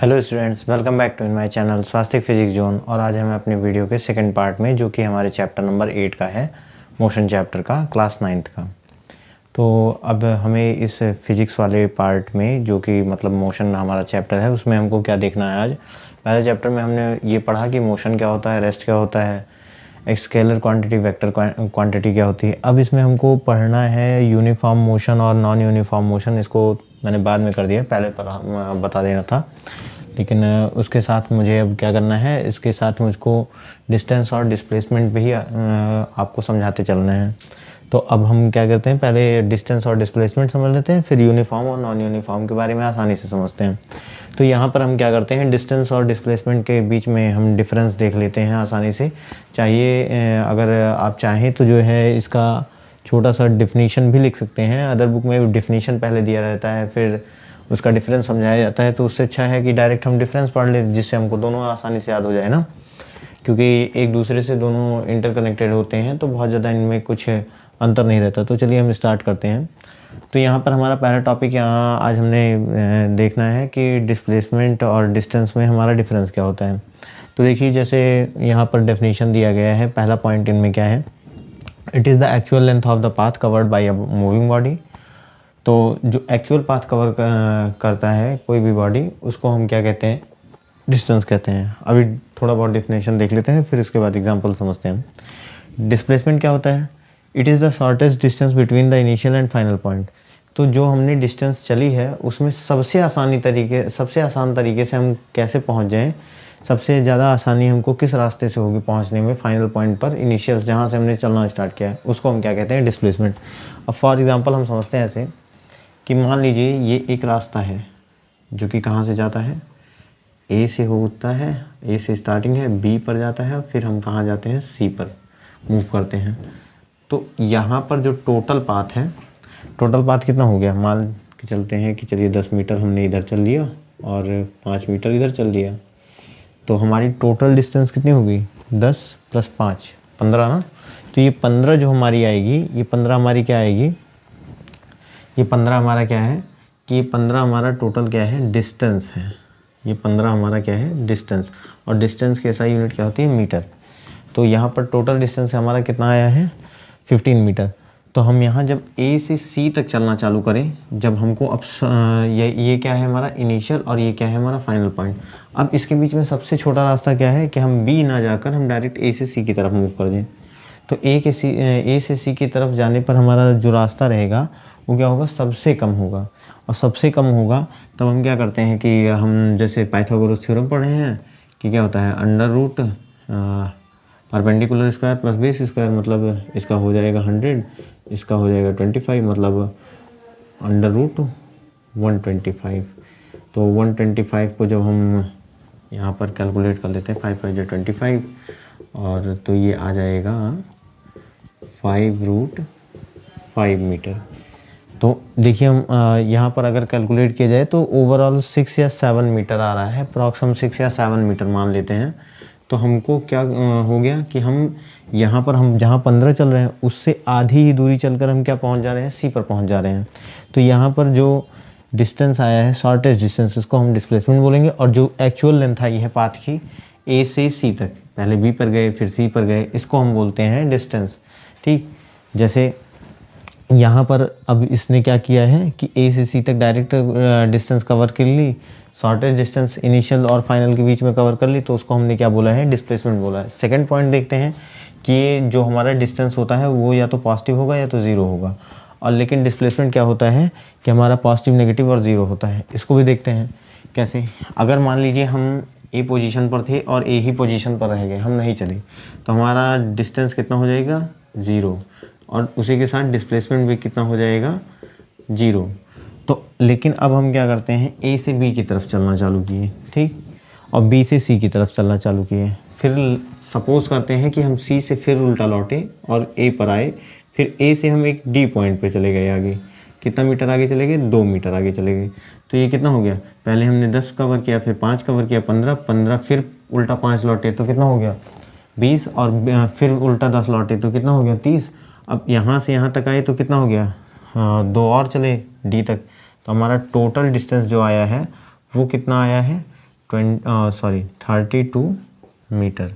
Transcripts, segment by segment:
Hello students, welcome back to in my channel स्वास्थ्य physics zone. और आज हम अपने वीडियो के सेकंड पार्ट में, जो कि हमारे चैप्टर नंबर 8 का है, मोशन चैप्टर का, क्लास 9th का। तो अब हमें इस फिजिक्स वाले पार्ट में, जो कि मतलब मोशन हमारा चैप्टर है, उसमें हमको क्या देखना है। आज पहले चैप्टर में हमने ये पढ़ा कि मोशन क्या होता है, रेस्ट क्या होता है, एक स्केलर क्वांटिटी, वेक्टर क्वांटिटी क्या होती है। अब इसमें हमको पढ़ना है यूनिफॉर्म मोशन और नॉन यूनिफॉर्म मोशन। इसको मैंने बाद में कर दिया, पहले बता देना था, लेकिन उसके साथ मुझे अब क्या करना है, इसके साथ मुझको डिस्टेंस और डिस्प्लेसमेंट भी आपको समझाते चलना है। तो अब हम क्या करते हैं, पहले डिस्टेंस और डिस्प्लेसमेंट समझ लेते हैं, फिर यूनिफॉर्म और नॉन यूनिफॉर्म के बारे में आसानी से समझते हैं। तो यहाँ पर हम क्या करते हैं, डिस्टेंस और डिस्प्लेसमेंट के बीच में हम डिफरेंस देख लेते हैं आसानी से। अगर आप चाहें तो जो है इसका छोटा सा डिफिनीशन भी लिख सकते हैं। अदर बुक में डिफिनीशन पहले दिया रहता है, फिर उसका डिफरेंस समझाया जाता है। तो उससे अच्छा है कि डायरेक्ट हम डिफरेंस पढ़ लें, जिससे हमको दोनों आसानी से याद हो जाए ना, क्योंकि एक दूसरे से दोनों इंटरकनेक्टेड होते हैं, तो बहुत ज़्यादा इनमें कुछ अंतर नहीं रहता। तो चलिए हम स्टार्ट करते हैं। तो यहाँ पर हमारा पहला टॉपिक यहाँ आज हमने देखना है कि डिस्प्लेसमेंट और डिस्टेंस में हमारा डिफरेंस क्या होता है। तो देखिए, जैसे यहाँ पर डेफिनेशन दिया गया है, पहला पॉइंट इनमें क्या है, it is the actual length of the path covered by a moving body. तो जो एक्चुअल पाथ कवर करता है कोई भी बॉडी, उसको हम क्या कहते हैं, डिस्टेंस कहते हैं। अभी थोड़ा बहुत डेफिनेशन देख लेते हैं, फिर उसके बाद एग्जांपल समझते हैं। डिस्प्लेसमेंट क्या होता है, it is the shortest distance between the initial and final point. तो जो हमने डिस्टेंस चली है उसमें सबसे आसान तरीके से हम कैसे पहुंच जाएं, सबसे ज़्यादा आसानी हमको किस रास्ते से होगी पहुंचने में फाइनल पॉइंट पर, इनिशियल जहां से हमने चलना स्टार्ट किया है, उसको हम क्या कहते हैं, डिस्प्लेसमेंट। अब फॉर एग्जांपल हम समझते हैं ऐसे कि मान लीजिए ये एक रास्ता है जो कि कहाँ से जाता है, ए से होता है, ए से स्टार्टिंग है, बी पर जाता है, फिर हम कहाँ जाते हैं, सी पर मूव करते हैं। तो यहाँ पर जो टोटल पाथ कितना हो गया, मान के चलते हैं कि चलिए 10 मीटर हमने इधर चल लिया और 5 मीटर इधर चल लिया। तो हमारी टोटल डिस्टेंस कितनी होगी, 10 + 5 15 ना। तो ये 15 जो हमारी आएगी, ये 15 हमारी क्या आएगी, ये 15 हमारा क्या है कि ये 15 हमारा टोटल क्या है, डिस्टेंस है। ये 15 हमारा क्या है, डिस्टेंस। और डिस्टेंस की SI यूनिट क्या होती है, मीटर। तो यहाँ पर टोटल डिस्टेंस हमारा कितना आया है, 15 मीटर। तो हम यहाँ जब A से C तक चलना चालू करें, जब हमको अब ये क्या है हमारा इनिशियल और ये क्या है हमारा फाइनल पॉइंट। अब इसके बीच में सबसे छोटा रास्ता क्या है कि हम B ना जाकर हम डायरेक्ट A से C की तरफ मूव कर दें। तो A से C की तरफ जाने पर हमारा जो रास्ता रहेगा वो क्या होगा, सबसे कम होगा। और सबसे कम होगा तब हम क्या करते हैं कि हम जैसे पाइथागोरस थ्योरम पढ़े हैं कि क्या होता है, under root perpendicular square plus base square, मतलब इसका हो जाएगा 100, इसका हो जाएगा 25, मतलब अंडर रूट 125। तो 125 को जब हम यहाँ पर कैलकुलेट कर लेते हैं, 5 5 जो 25, और तो ये आ जाएगा 5√5 मीटर। तो देखिए हम यहाँ पर अगर कैलकुलेट किया जाए तो ओवरऑल 6 या 7 मीटर आ रहा है, अप्रॉक्स हम 6 या 7 मीटर मान लेते हैं। तो हमको क्या हो गया कि हम यहाँ पर हम जहाँ 15 चल रहे हैं उससे आधी ही दूरी चलकर हम क्या पहुँच जा रहे हैं, सी पर पहुँच जा रहे हैं। तो यहाँ पर जो डिस्टेंस आया है, शॉर्टेस्ट डिस्टेंस, इसको हम डिस्प्लेसमेंट बोलेंगे। और जो एक्चुअल लेंथ आई है पाथ की ए से सी तक, पहले बी पर गए फिर सी पर गए, इसको हम बोलते हैं डिस्टेंस। ठीक, जैसे यहाँ पर अब इसने क्या किया है कि ए से सी तक डायरेक्ट डिस्टेंस कवर कर ली, शॉर्टेस्ट डिस्टेंस इनिशियल और फाइनल के बीच में कवर कर ली, तो उसको हमने क्या बोला है, डिस्प्लेसमेंट बोला है। सेकंड पॉइंट देखते हैं कि जो हमारा डिस्टेंस होता है वो या तो पॉजिटिव होगा या तो ज़ीरो होगा। और लेकिन डिस्प्लेसमेंट क्या होता है कि हमारा पॉजिटिव, नेगेटिव और ज़ीरो होता है। इसको भी देखते हैं कैसे। अगर मान लीजिए हम ए पोजीशन पर थे और ए ही पोजीशन पर रह गए, हम नहीं चले, तो हमारा डिस्टेंस कितना हो जाएगा, 0, और उसी के साथ डिस्प्लेसमेंट भी कितना हो जाएगा, 0। तो लेकिन अब हम क्या करते हैं, ए से बी की तरफ चलना चालू किए, ठीक, और बी से सी की तरफ चलना चालू किए। फिर सपोज करते हैं कि हम सी से फिर उल्टा लौटे और ए पर आए, फिर ए से हम एक डी पॉइंट पे चले गए आगे। कितना मीटर आगे चले गए, 2 मीटर आगे चले गए। तो ये कितना हो गया, पहले हमने 10 कवर किया, फिर 5 कवर किया, 15, फिर उल्टा 5 लौटे तो कितना हो गया, 20, और फिर उल्टा 10 लौटे तो कितना हो गया, 30। अब यहाँ से यहाँ तक आए तो कितना हो गया, 2 और चले डी तक। तो हमारा टोटल डिस्टेंस जो आया है वो कितना आया है, 32 मीटर।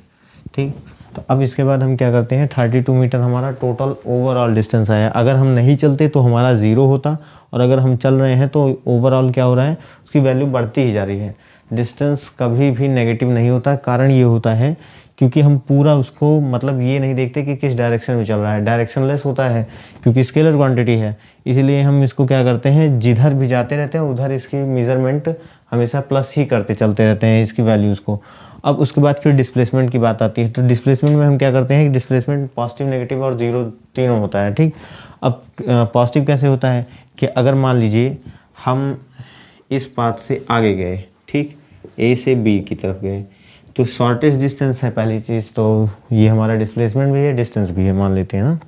ठीक, तो अब इसके बाद हम क्या करते हैं, 32 मीटर हमारा टोटल ओवरऑल डिस्टेंस आया। अगर हम नहीं चलते तो हमारा 0 होता, और अगर हम चल रहे हैं तो ओवरऑल क्या हो रहा है, उसकी वैल्यू बढ़ती ही जा रही है। डिस्टेंस कभी भी नेगेटिव नहीं होता। कारण ये होता है क्योंकि हम पूरा उसको मतलब ये नहीं देखते कि किस डायरेक्शन में चल रहा है, डायरेक्शनलेस होता है क्योंकि स्केलर क्वांटिटी है। इसीलिए हम इसको क्या करते हैं, जिधर भी जाते रहते हैं उधर इसकी मेज़रमेंट हमेशा प्लस ही करते चलते रहते हैं इसकी वैल्यूज़ को। अब उसके बाद फिर डिस्प्लेसमेंट की बात आती है। तो डिस्प्लेसमेंट में हम क्या करते हैं कि डिस्प्लेसमेंट पॉजिटिव, नेगेटिव और जीरो तीनों होता है। ठीक, अब पॉजिटिव कैसे होता है कि अगर मान लीजिए हम इस पाथ से आगे गए, ठीक, ए से बी की तरफ गए, तो शॉर्टेस्ट डिस्टेंस है पहली चीज़, तो ये हमारा डिस्प्लेसमेंट भी है, डिस्टेंस भी है, मान लेते हैं ना।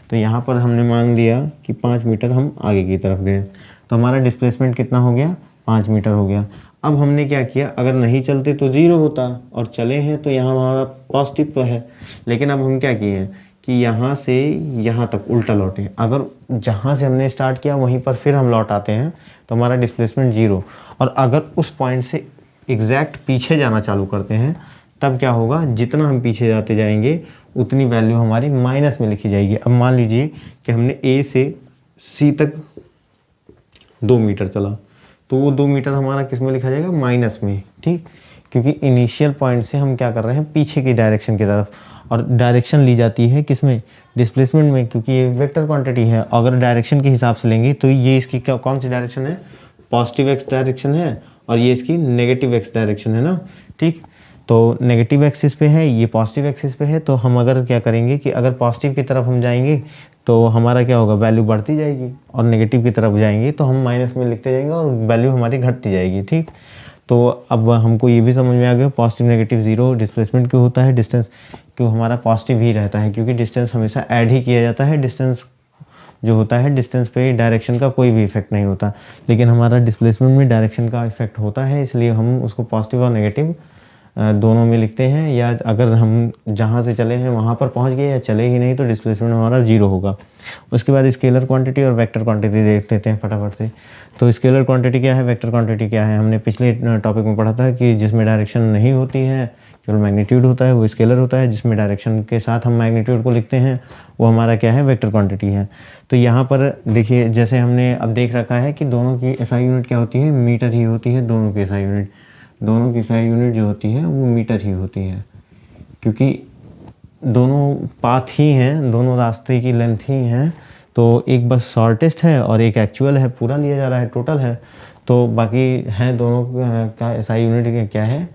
तो यहाँ पर हमने मान लिया कि 5 मीटर हम आगे की तरफ गए, तो हमारा डिस्प्लेसमेंट कितना हो गया, 5 मीटर हो गया। अब हमने क्या किया, अगर नहीं चलते तो 0 होता, और चले हैं तो यहाँ हमारा पॉजिटिव तो है। लेकिन अब हम क्या किए हैं कि यहाँ से यहाँ तक उल्टा लौटे। अगर जहाँ से हमने स्टार्ट किया वहीं पर फिर हम लौट आते हैं तो हमारा डिस्प्लेसमेंट 0। और अगर उस पॉइंट से एग्जैक्ट पीछे जाना चालू करते हैं तब क्या होगा, जितना हम पीछे जाते जाएंगे उतनी वैल्यू हमारी माइनस में लिखी जाएगी। अब मान लीजिए कि हमने ए से सी तक 2 मीटर चला, तो वो 2 मीटर हमारा किस में लिखा जाएगा, माइनस में। ठीक, क्योंकि इनिशियल पॉइंट से हम क्या कर रहे हैं, पीछे की डायरेक्शन की तरफ, और डायरेक्शन ली जाती है किस में, डिस्प्लेसमेंट में, क्योंकि ये वेक्टर क्वांटिटी है। अगर डायरेक्शन के हिसाब से लेंगे तो ये इसकी कौन सी डायरेक्शन है, पॉजिटिव एक्स डायरेक्शन है, और ये इसकी नेगेटिव एक्स डायरेक्शन है ना। ठीक, तो नेगेटिव एक्सिस पे है, ये पॉजिटिव एक्सिस पे है। तो हम अगर क्या करेंगे कि अगर पॉजिटिव की तरफ हम जाएंगे तो हमारा क्या होगा, वैल्यू बढ़ती जाएगी, और नेगेटिव की तरफ जाएंगे तो हम माइनस में लिखते जाएंगे और वैल्यू हमारी घटती जाएगी। ठीक, तो अब हमको ये भी समझ में आ गया पॉजिटिव नेगेटिव 0 डिस्प्लेसमेंट क्यों होता है, डिस्टेंस क्यों हमारा पॉजिटिव ही रहता है, क्योंकि डिस्टेंस हमेशा ऐड ही किया जाता है। डिस्टेंस जो होता है, डिस्टेंस पे डायरेक्शन का कोई भी इफेक्ट नहीं होता, लेकिन हमारा डिस्प्लेसमेंट में डायरेक्शन का इफेक्ट होता है। इसलिए हम उसको पॉजिटिव और नेगेटिव दोनों में लिखते हैं, या अगर हम जहाँ से चले हैं वहाँ पर पहुँच गए या चले ही नहीं तो डिस्प्लेसमेंट हमारा 0 होगा। उसके बाद स्केलर क्वांटिटी और वेक्टर क्वांटिटी देख लेते हैं फटाफट से। तो स्केलर क्वांटिटी क्या है, वेक्टर क्वांटिटी क्या है, हमने पिछले टॉपिक में पढ़ा था कि जिसमें डायरेक्शन नहीं होती है, केवल मैग्नीट्यूड होता है, वो स्केलर होता है। जिसमें डायरेक्शन के साथ हम मैग्नीट्यूड को लिखते हैं वो हमारा क्या है, वेक्टर क्वांटिटी है। तो यहाँ पर देखिए, जैसे हमने अब देख रखा है कि दोनों की एसआई यूनिट क्या होती है, मीटर ही होती है। दोनों की एसआई यूनिट, दोनों की एसआई यूनिट जो होती है वो मीटर ही होती है, क्योंकि दोनों पाथ ही हैं, दोनों रास्ते की लेंथ ही हैं। तो एक बस शॉर्टेस्ट है और एक एक्चुअल है, पूरा लिया जा रहा है, टोटल है। तो बाकी है दोनों का एसआई यूनिट क्या है,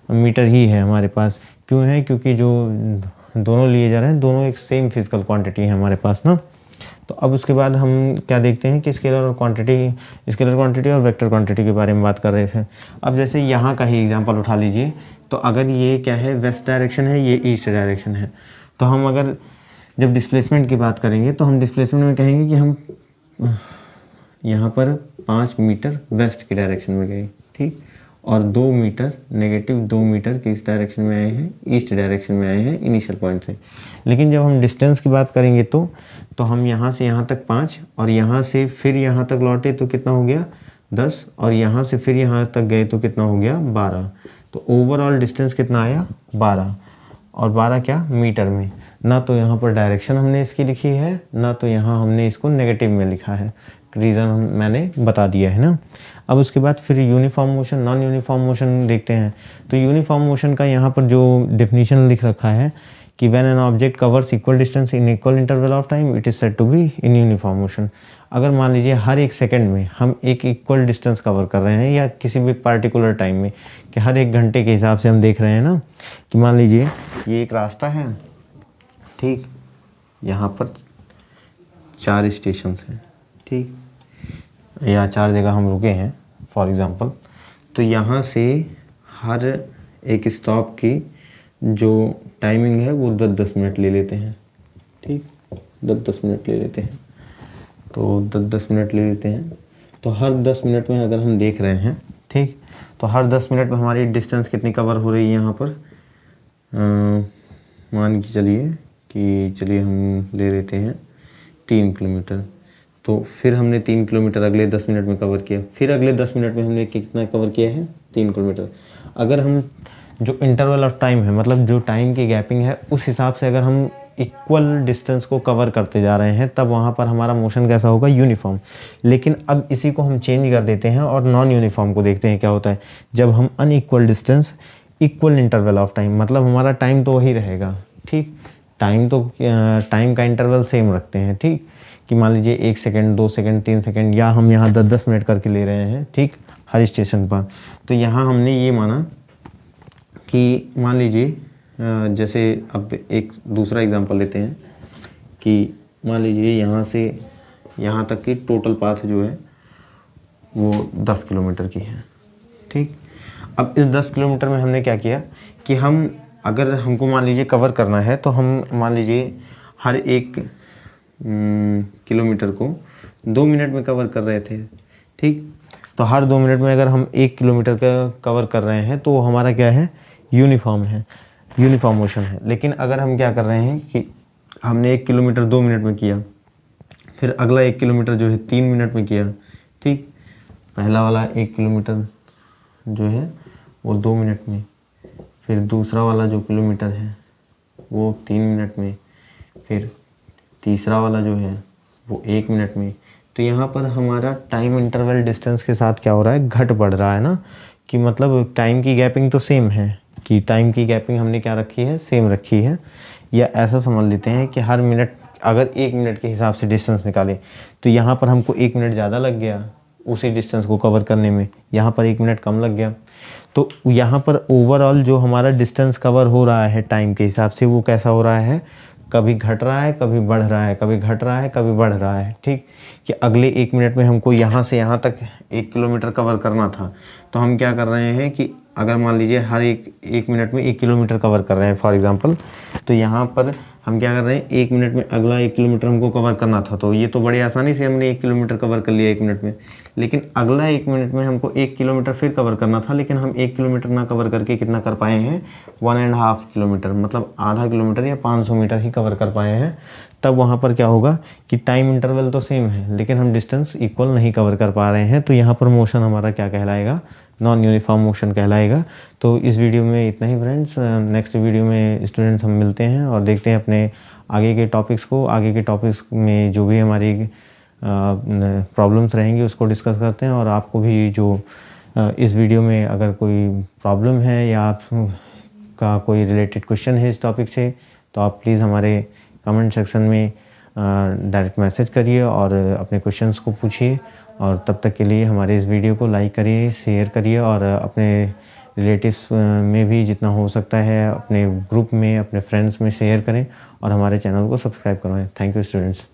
मीटर ही है हमारे पास। क्यों है, क्योंकि जो दोनों लिए जा रहे हैं दोनों एक सेम फिजिकल क्वांटिटी है हमारे पास ना। तो अब उसके बाद हम क्या देखते हैं कि स्केलर क्वांटिटी और वेक्टर क्वांटिटी के बारे में बात कर रहे थे। अब जैसे यहाँ का ही एग्जांपल उठा लीजिए, तो अगर ये क्या है, वेस्ट डायरेक्शन है, ये ईस्ट डायरेक्शन है, तो हम अगर जब डिस्प्लेसमेंट की बात करेंगे तो हम डिस्प्लेसमेंट में कहेंगे कि हम यहाँ पर 5 मीटर वेस्ट की डायरेक्शन में गए, ठीक, और 2 मीटर नेगेटिव 2 मीटर किस डायरेक्शन में आए हैं, ईस्ट डायरेक्शन में आए हैं इनिशियल पॉइंट से। लेकिन जब हम डिस्टेंस की बात करेंगे तो हम यहाँ से यहाँ तक 5 और यहाँ से फिर यहाँ तक लौटे तो कितना हो गया 10, और यहाँ से फिर यहाँ तक गए तो कितना हो गया 12। तो ओवरऑल डिस्टेंस कितना आया 12, और 12 क्या, मीटर में। ना तो यहाँ पर डायरेक्शन हमने इसकी लिखी है, ना तो यहाँ हमने इसको नेगेटिव में लिखा है। रीज़न मैंने बता दिया है ना। अब उसके बाद फिर uniform motion, non uniform motion देखते हैं। तो यूनिफॉर्म मोशन का यहाँ पर जो डेफिनेशन लिख रखा है कि when an object covers equal distance in equal interval of time it is said to be in uniform motion. अगर मान लीजिए हर एक सेकंड में हम एक इक्वल डिस्टेंस कवर कर रहे हैं, या किसी भी पार्टिकुलर टाइम में, कि हर एक घंटे के हिसाब से हम देख रहे हैं ना, कि मान लीजिए ये एक रास्ता है, ठीक, यहाँ पर 4 स्टेशन हैं, ठीक, या 4 जगह हम रुके हैं फॉर एग्ज़ाम्पल। तो यहाँ से हर एक स्टॉप की जो टाइमिंग है वो 10-10 मिनट ले लेते हैं, ठीक, 10-10 मिनट ले लेते हैं। तो 10-10 मिनट ले लेते हैं, तो हर 10 मिनट में अगर हम देख रहे हैं, ठीक, तो हर 10 मिनट में हमारी डिस्टेंस कितनी कवर हो रही है यहाँ पर, मान के चलिए हम ले लेते हैं 3 किलोमीटर। तो फिर हमने 3 किलोमीटर अगले 10 मिनट में कवर किया, फिर अगले 10 मिनट में हमने कितना कवर किया है 3 किलोमीटर। अगर हम जो इंटरवल ऑफ टाइम है, मतलब जो टाइम की गैपिंग है, उस हिसाब से अगर हम इक्वल डिस्टेंस को कवर करते जा रहे हैं, तब वहाँ पर हमारा मोशन कैसा होगा, यूनिफॉर्म। लेकिन अब इसी को हम चेंज कर देते हैं और नॉन यूनिफॉर्म को देखते हैं क्या होता है। जब हम unequal distance, equal interval of time, मतलब हमारा टाइम तो वही रहेगा, ठीक, टाइम का इंटरवल सेम रखते हैं, ठीक, कि मान लीजिए 1 सेकेंड, 2 सेकेंड, 3 सेकेंड, या हम यहाँ 10-10 मिनट करके ले रहे हैं, ठीक, हर स्टेशन पर। तो यहाँ हमने ये माना कि मान लीजिए जैसे अब एक दूसरा एग्जांपल लेते हैं कि मान लीजिए यहाँ से यहाँ तक की टोटल पाथ जो है वो 10 किलोमीटर की है, ठीक। अब इस 10 किलोमीटर में हमने क्या किया कि हम, अगर हमको मान लीजिए कवर करना है, तो हम मान लीजिए हर एक किलोमीटर को 2 मिनट में कवर कर रहे थे, ठीक। तो हर 2 मिनट में अगर हम 1 किलोमीटर का कवर कर रहे हैं तो हमारा क्या है, यूनिफॉर्म है, यूनिफॉर्म मोशन है। लेकिन अगर हम क्या कर रहे हैं कि हमने 1 किलोमीटर 2 मिनट में किया, फिर अगला 1 किलोमीटर जो है 3 मिनट में किया, ठीक, पहला वाला 1 किलोमीटर जो है वो 2 मिनट में, फिर दूसरा वाला जो किलोमीटर है वो 3 मिनट में, फिर तीसरा वाला जो है वो 1 मिनट में। तो यहाँ पर हमारा टाइम इंटरवल डिस्टेंस के साथ क्या हो रहा है, घट बढ़ रहा है ना, कि मतलब टाइम की गैपिंग तो सेम है, कि टाइम की गैपिंग हमने क्या रखी है, सेम रखी है। या ऐसा समझ लेते हैं कि हर मिनट, अगर 1 मिनट के हिसाब से डिस्टेंस निकाले, तो यहाँ पर हमको 1 मिनट ज़्यादा लग गया उसी डिस्टेंस को कवर करने में, यहाँ पर 1 मिनट कम लग गया। तो यहाँ पर ओवरऑल जो हमारा डिस्टेंस कवर हो रहा है टाइम के हिसाब से, वो कैसा हो रहा है, कभी घट रहा है, कभी बढ़ रहा है, कभी घट रहा है, कभी बढ़ रहा है, ठीक। कि अगले 1 मिनट में हमको यहाँ से यहाँ तक 1 किलोमीटर कवर करना था, तो हम क्या कर रहे हैं कि अगर मान लीजिए हर एक मिनट में 1 किलोमीटर कवर कर रहे हैं फॉर एग्जांपल, तो यहाँ पर हम क्या कर रहे हैं, 1 मिनट में अगला 1 किलोमीटर हमको कवर करना था, तो ये तो बड़ी आसानी से हमने 1 किलोमीटर कवर कर लिया 1 मिनट में। लेकिन अगला 1 मिनट में हमको 1 किलोमीटर फिर कवर करना था, लेकिन हम 1 किलोमीटर ना कवर करके कितना कर पाए हैं, 1.5 किलोमीटर, मतलब आधा किलोमीटर या 500 मीटर ही कवर कर पाए हैं। तब वहाँ पर क्या होगा कि टाइम इंटरवल तो सेम है, लेकिन हम डिस्टेंस इक्वल नहीं कवर कर पा रहे हैं। तो यहाँ पर मोशन हमारा क्या कहलाएगा, नॉन यूनिफॉर्म मोशन कहलाएगा। तो इस वीडियो में इतना ही फ्रेंड्स, नेक्स्ट वीडियो में स्टूडेंट्स हम मिलते हैं और देखते हैं अपने आगे के टॉपिक्स को। आगे के टॉपिक्स में जो भी हमारी प्रॉब्लम्स रहेंगी उसको डिस्कस करते हैं। और आपको भी जो इस वीडियो में अगर कोई प्रॉब्लम है या आप का कोई रिलेटेड क्वेश्चन है इस टॉपिक से, तो आप प्लीज़ हमारे कमेंट सेक्शन में डायरेक्ट मैसेज करिए और अपने क्वेश्चंस को पूछिए। और तब तक के लिए हमारे इस वीडियो को लाइक करिए, शेयर करिए और अपने रिलेटिव्स में भी जितना हो सकता है अपने ग्रुप में, अपने फ्रेंड्स में शेयर करें और हमारे चैनल को सब्सक्राइब करवाएं। Thank you students.